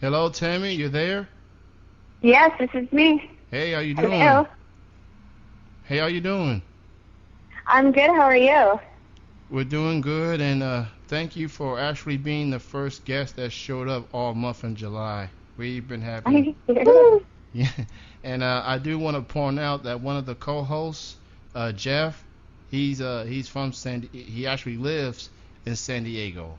Hello, Tammy. You there? Yes, this is me. Hey, how you doing? Hello. Hey, how you doing? I'm good. How are you? We're doing good, and thank you for actually being the first guest that showed up all month in July. We've been having, Woo! yeah, and I do want to point out that one of the co-hosts, Jeff, he's from he actually lives in San Diego.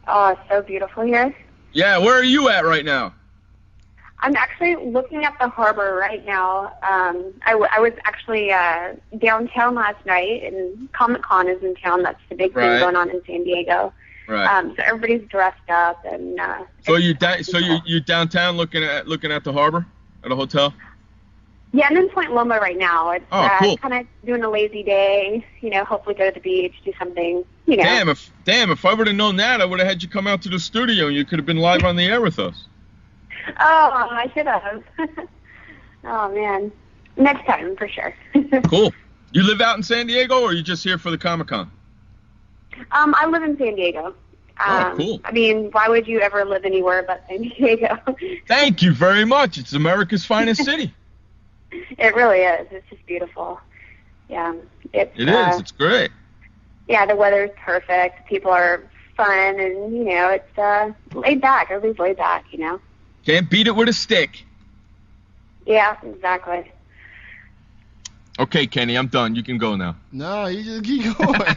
Oh, it's so beautiful here. Yeah, where are you at right now? I'm actually looking at the harbor right now. I was actually downtown last night, and Comic Con is in town. That's the big thing Right. going on in San Diego. Right. So everybody's dressed up, and So you downtown looking at the harbor at a hotel? yeah, I'm in Point Loma right now. It's Oh, cool. kind of doing a lazy day. Hopefully go to the beach, do something. Damn, if I would have known that, I would have had you come out to the studio and you could have been live on the air with us. Oh, I should have. Oh man, next time for sure. Cool. You live out in San Diego, or are you just here for the Comic-Con? I live in San Diego. Oh, cool. I mean, why would you ever live anywhere but San Diego? Thank you very much. It's America's finest city. It really is. It's just beautiful. Yeah, It is. It's great. Yeah, the weather's perfect. People are fun, and it's laid back. Everybody's laid back. Can't beat it with a stick. Yeah, exactly. Okay, Kenny, I'm done. You can go now. No, you just keep going.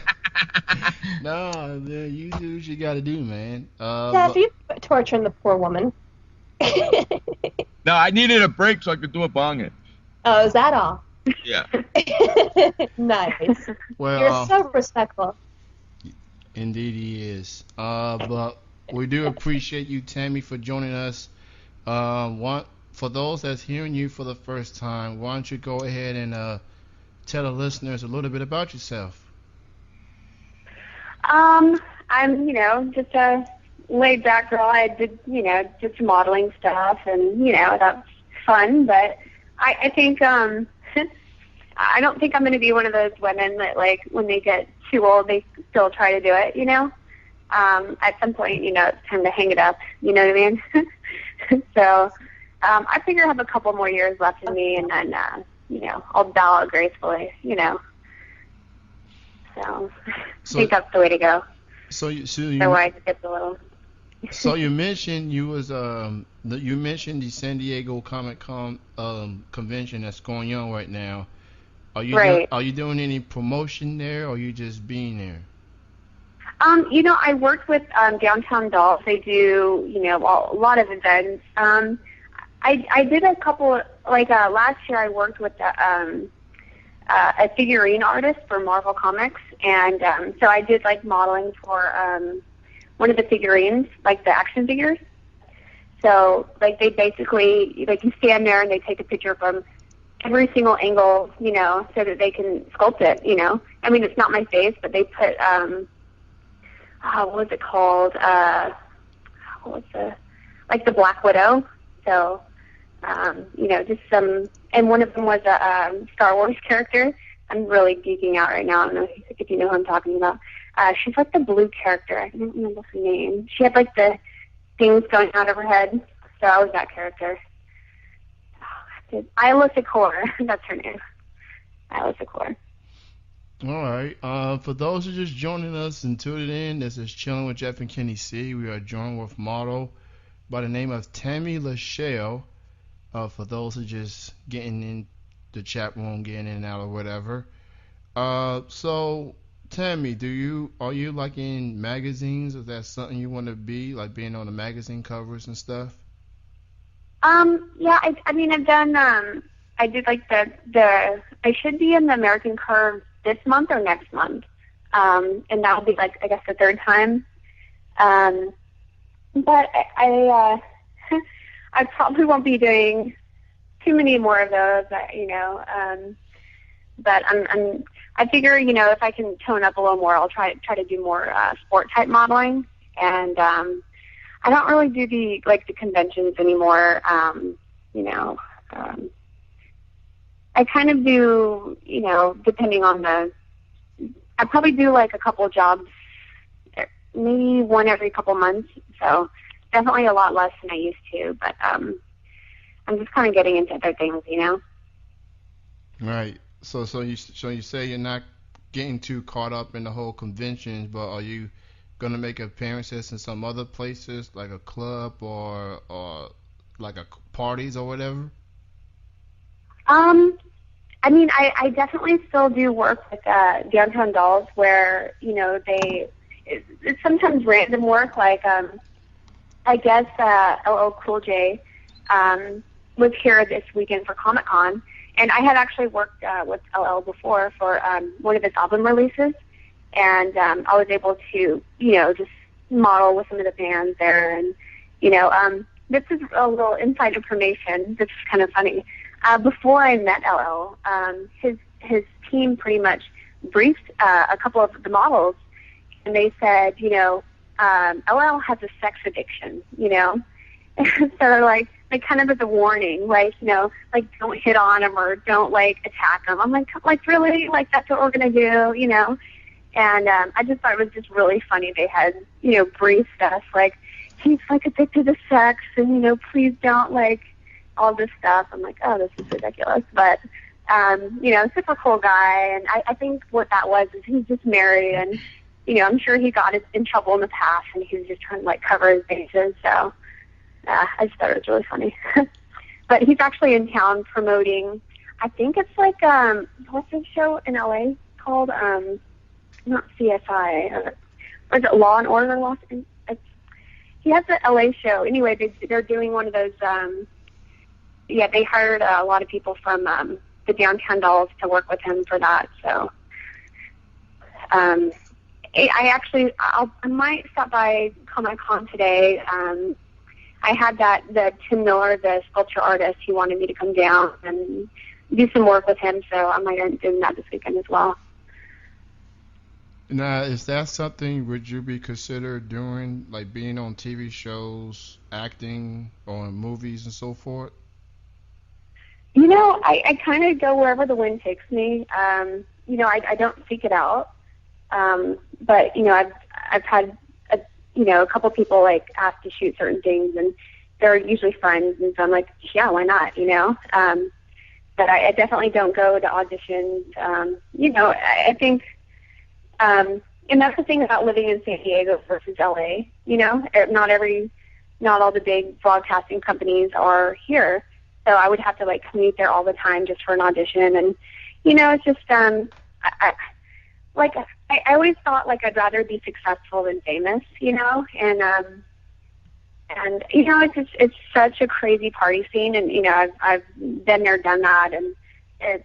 No, man, you do what you got to do, man. Yeah, you torturing the poor woman. No, I needed a break so I could do a bong hit. Oh, is that all? Yeah. Nice. Well, You're so respectful. indeed he is. But we do appreciate you, Tammy, for joining us. For those that's hearing you for the first time, why don't you go ahead and tell the listeners a little bit about yourself? I'm, just a laid back girl. I did, did some modeling stuff, and that's fun. But I think I don't think I'm going to be one of those women that, like, when they get too old, they still try to do it. At some point, it's time to hang it up. You know what I mean? So I figure I have a couple more years left in me, and then I'll bow out gracefully. So I think that's the way to go. Otherwise, it gets a little. So you mentioned you mentioned the San Diego Comic Con convention that's going on right now. Are you doing any promotion there, or are you just being there? I worked with Downtown Dolls. They do, a lot of events. I did a couple, last year I worked with a figurine artist for Marvel Comics, and so I did, modeling for one of the figurines, the action figures. So, they basically, you stand there and they take a picture from every single angle, so that they can sculpt it, I mean, it's not my face, but they put, what was it called? What was the Black Widow. So, just some, and one of them was a Star Wars character. I'm really geeking out right now. I don't know if you know who I'm talking about. She's the blue character. I don't remember her name. She had the things going out of her head. So I was that character. Isla Secor. That's her name. Isla Secor. All right. For those who are just joining us and tuning in, this is Chilling with Jeff and Kenny C. We are joined with model by the name of Tammy Lashelle. For those who are just getting in the chat room, getting in and out or whatever. So Tammy, are you in magazines? Is that something you want to be, being on the magazine covers and stuff? Yeah, I mean, I've done, I did I should be in the American Curve this month or next month. And that'll be I guess the third time. But I probably won't be doing too many more of those, but I figure, if I can tone up a little more, I'll try to do more, sport type modeling. And, I don't really do the conventions anymore. I kind of do, depending on I probably do a couple jobs, maybe one every couple months. So definitely a lot less than I used to, but I'm just kind of getting into other things, you know. Right. So you say you're not getting too caught up in the whole conventions, but are you gonna make appearances in some other places like a club or like a parties or whatever? Um, I mean, I definitely still do work with Downtown Dolls, where it's sometimes random work. Like I guess LL Cool J was here this weekend for Comic Con, and I had actually worked with LL before for one of his album releases, and I was able to just model with some of the bands there, and this is a little inside information. This is kind of funny. Before I met LL, his team pretty much briefed a couple of the models, and they said, LL has a sex addiction, so they're like kind of as a warning, like don't hit on him or don't like attack him. I'm like really, like that's what we're gonna do, And I just thought it was just really funny. They had briefed us like he's like addicted to sex, and please don't like all this stuff. I'm like, oh, this is ridiculous. But, super cool guy. And I think what that was is he's just married, and, I'm sure he got in trouble in the past, and he was just trying to, like, cover his bases. So I just thought it was really funny. But he's actually in town promoting, I think it's like, what's the show in L.A. called? Not CSI. Or is it Law and Order? He has the L.A. show. Anyway, they're doing one of those, they hired a lot of people from the Downtown Dolls to work with him for that. So I might stop by Comic Con today. I had the Tim Miller, the sculpture artist, he wanted me to come down and do some work with him, so I might end up doing that this weekend as well. Now, is that something would you be considered doing, like being on TV shows, acting, or in movies and so forth? I kind of go wherever the wind takes me. I don't seek it out. But, I've had, a couple people, like, ask to shoot certain things, and they're usually friends, and so I'm like, yeah, why not, But I definitely don't go to auditions. I think, and that's the thing about living in San Diego versus LA, not all the big broadcasting companies are here. So I would have to like commute there all the time just for an audition, and it's just I always thought like I'd rather be successful than famous, and it's such a crazy party scene, and I've been there, done that, and it's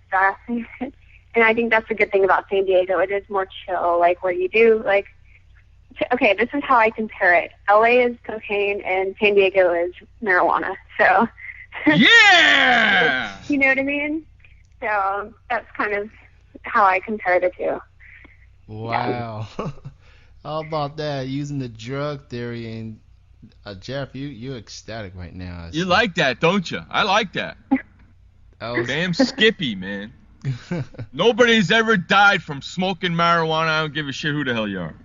and I think that's a good thing about San Diego. It is more chill, like where you do like. Okay, this is how I compare it. LA is cocaine, and San Diego is marijuana. So. Yeah! You know what I mean? So that's kind of how I compare the two. Wow. Yeah. How about that? Using the drug theory, and Jeff, you're ecstatic right now. You like that, don't you? I like that. Damn Skippy, man. Nobody's ever died from smoking marijuana. I don't give a shit who the hell you are.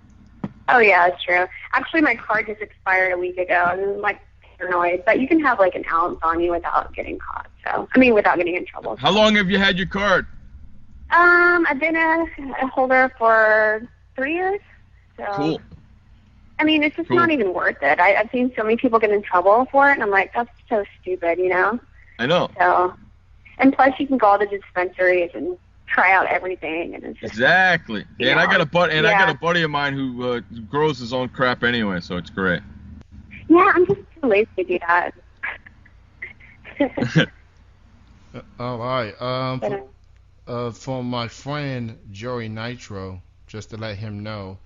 Oh, yeah, that's true. Actually, my card just expired a week ago, and like paranoid, but you can have like an ounce on you without getting caught. So, without getting in trouble. How long have you had your card? I've been a holder for 3 years. So, cool. It's just not even worth it. I've seen so many people get in trouble for it, and I'm like, that's so stupid, I know. So, and plus you can go to the dispensaries and try out everything, and it's just, exactly. Yeah, and I got a buddy of mine who grows his own crap anyway, so it's great. Yeah, I'm just too lazy to do that. All right. For my friend Joey Nitro, just to let him know,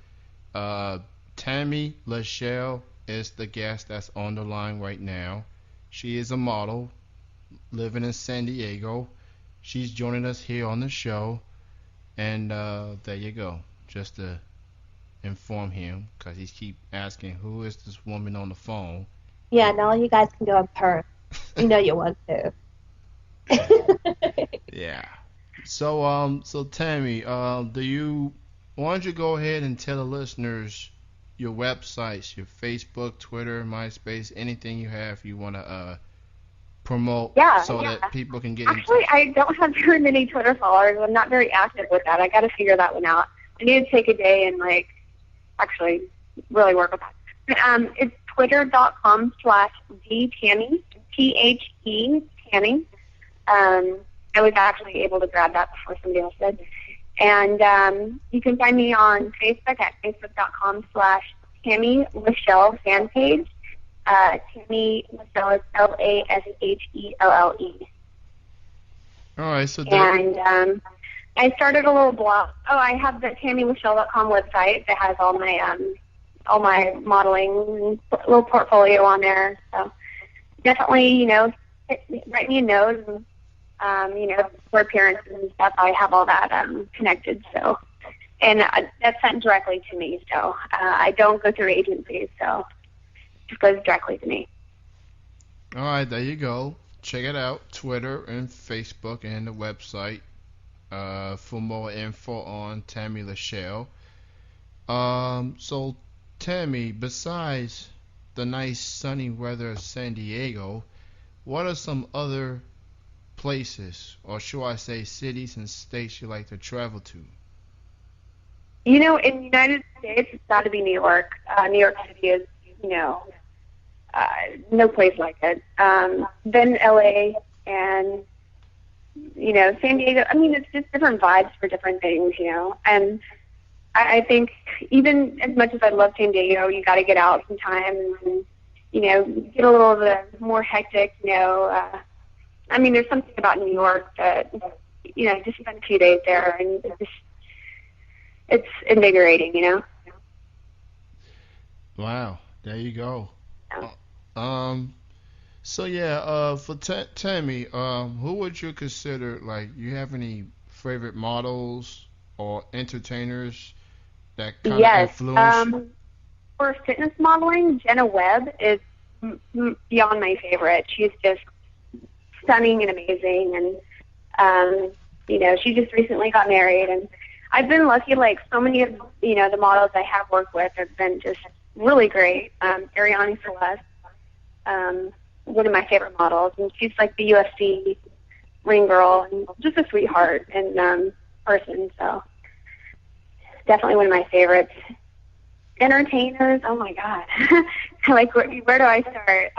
Tammy Lashelle is the guest that's on the line right now. She is a model living in San Diego. She's joining us here on the show, and there you go. Just to inform him, because he keep asking who is this woman on the phone. Yeah, now you guys can go with her. You know you want to. Yeah. So Tammy, why don't you go ahead and tell the listeners your websites, your Facebook, Twitter, MySpace, anything you have you want to promote so that people can get Actually, in touch? I don't have very many Twitter followers. I'm not very active with that. I got to figure that one out. I need to take a day and actually really work with that. It's twitter.com/TheTammy, Tammy. I was actually able to grab that before somebody else did. And you can find me on Facebook at facebook.com/Tammy Lashelle fan page. Tammy Lashelle is Lashelle. All right, so and I started a little blog. Oh, I have the TammyLashelle.com website that has all my modeling little portfolio on there. So definitely, write me a note and for appearances and stuff. I have all that connected. So, and that's sent directly to me. So I don't go through agencies. So it just goes directly to me. All right, there you go. Check it out, Twitter and Facebook and the website for more info on Tammy Lashelle. So Tammy, besides the nice sunny weather of San Diego, what are some other places, or should I say cities and states you like to travel to? In the United States, it's got to be New York. New York City is, no place like it. Then LA and, San Diego. I mean, it's just different vibes for different things, And I think even as much as I love San Diego, you got to get out sometime and, get a little bit more hectic, I mean, there's something about New York that, just spend a few days there and it's invigorating, Wow, there you go. Yeah. For Tammy, who would you consider, you have any favorite models or entertainers that kind of influence? For fitness modeling, Jenna Webb is beyond my favorite. She's just stunning and amazing, and she just recently got married, and I've been lucky. So many of the models I have worked with have been just really great. Ariane Celeste, one of my favorite models, and she's like the UFC ring girl and just a sweetheart and person. So definitely one of my favorites. Entertainers, oh my God, where do I start?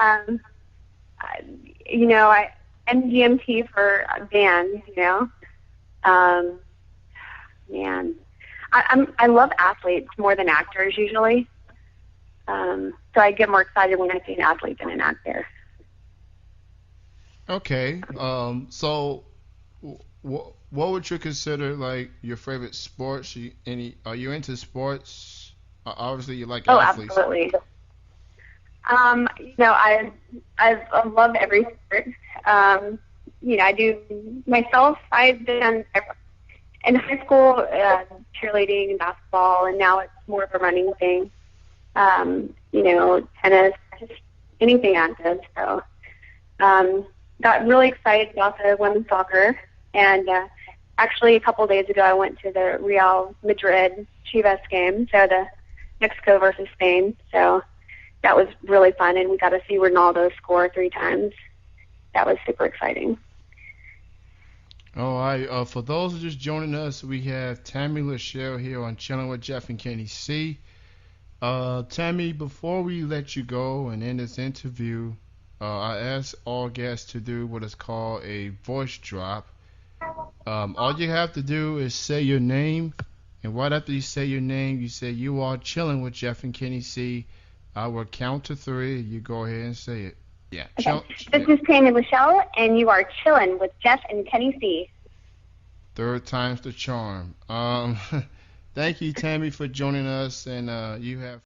MGMT for bands, man. I love athletes more than actors usually. So I get more excited when I see an athlete than an actor. Okay. So what would you consider your favorite sports? Are you into sports? Obviously, you like athletes. Oh, absolutely. I love every sport. I do myself. I've been in high school cheerleading and basketball, and now it's more of a running thing. Tennis, just anything active. So, got really excited about the women's soccer, and actually a couple of days ago I went to the Real Madrid Chivas game, so the Mexico versus Spain. So that was really fun, and we got to see Ronaldo score 3 times. That was super exciting. All right. For those who are just joining us, we have Tammy Lashelle here on Chilling with Jeff and Kenny C. Tammy, before we let you go and end this interview, I asked all guests to do what is called a voice drop. All you have to do is say your name, and right after you say your name, you say you are chilling with Jeff and Kenny C. I will count to 3. You go ahead and say it. Yeah. Okay. This is Tammy Lashelle, and you are chilling with Jeff and Kenny C. 3rd time's the charm. Thank you, Tammy, for joining us, and you have